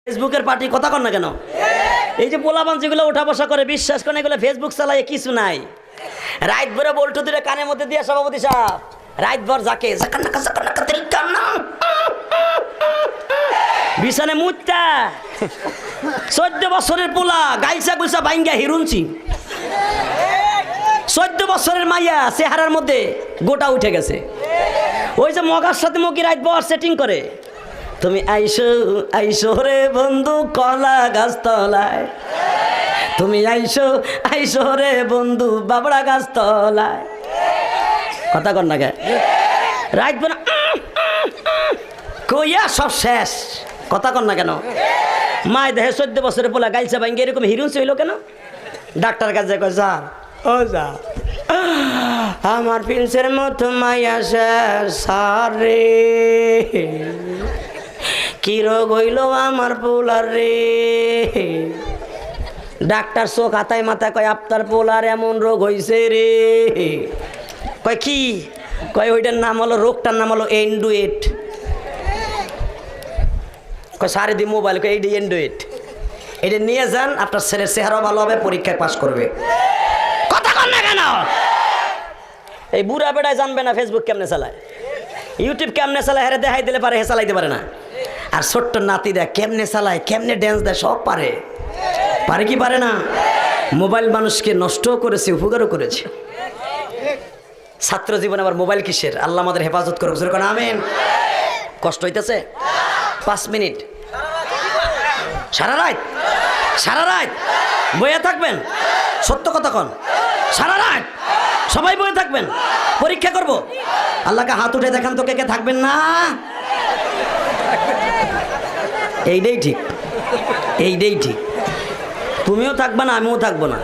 ফেসবুকের পার্টি কথা কন না কেন? এই যে পোলাপান যেগুলো উঠা বসা করে বিশ্বাস করেন এগুলো ফেসবুক চালায় কিছু নাই। রাত ভরে বল্টু দূরে কানের মধ্যে দিয়ে সভাপতি সাহেব রাত ভর যাকে বিছানে মুচ্চা 14 বছরের পোলা গাইসা গুইসা বাইঙ্গা হিরুনছি 14 বছরের মাইয়া চেহারার মধ্যে গোটা উঠে গেছে। ওই যে মগার সাথে মকি রাত ভর সেটিং করে তুমি আইসো আইসো রে বন্ধু কলা গাছ তলায়, তুমি আইসো আইসো রে বন্ধু বাবড়া গাছ তলায়। কথা কর না কে রাত ভর কইয়া সব শেষ। কথা কর না কেন? মায় দেহে 14 বছরের পোলা গাইছে ভাঙ্গে এরকম হিরুন হইল কেন? ডাক্তার কাছে কয় স্যার ও যা আমার প্রিন্সের মতো মাইয়া স্যার রে কি রোগ হইল আমার পোলার রে। ডাক্তার চোখ হাতায় মাথায় কয় আপনার পোলার এমন রোগ হইছে রে। কয় কি? কয় ওইটার নাম হলো রোগটার নাম হলো এন্ডুয়েট। কয় সারে দি মোবাইল কয় এইটা এন্ডুয়েট, এটা নিয়ে যান আপনার ছেলের চেহারাও ভালো হবে, পরীক্ষায় পাস করবে। কথা কন না কেন? এই বুড়া বেড়ায় জানবে না ফেসবুক কেমনে চালায়, ইউটিউব কেমনে চালায়, হেরে দেখাই দিলে পারে, হে চালাইতে পারে না। আর ছোট্ট নাতি দেয় কেমনে চালায়, কেমনে ড্যান্স দেয়, সব পারে। পারে কি পারে না? মোবাইল মানুষকে নষ্টও করেছে, উপকারও করেছে। ছাত্র জীবনে আবার মোবাইল কিসের? আল্লাহ আমাদের হেফাজত করুক, আমিন। কষ্ট হইতেছে 5 মিনিট সারা রাত বইয়া থাকবেন? সত্য কথা কন, সারা রাত সবাই বইয়া থাকবেন? পরীক্ষা করব, আল্লাহকে হাত উঠে দেখান তো কে কে থাকবেন না। এইটাই ঠিক, এইটাই ঠিক। তুমিও থাকবে না, আমিও থাকবো না।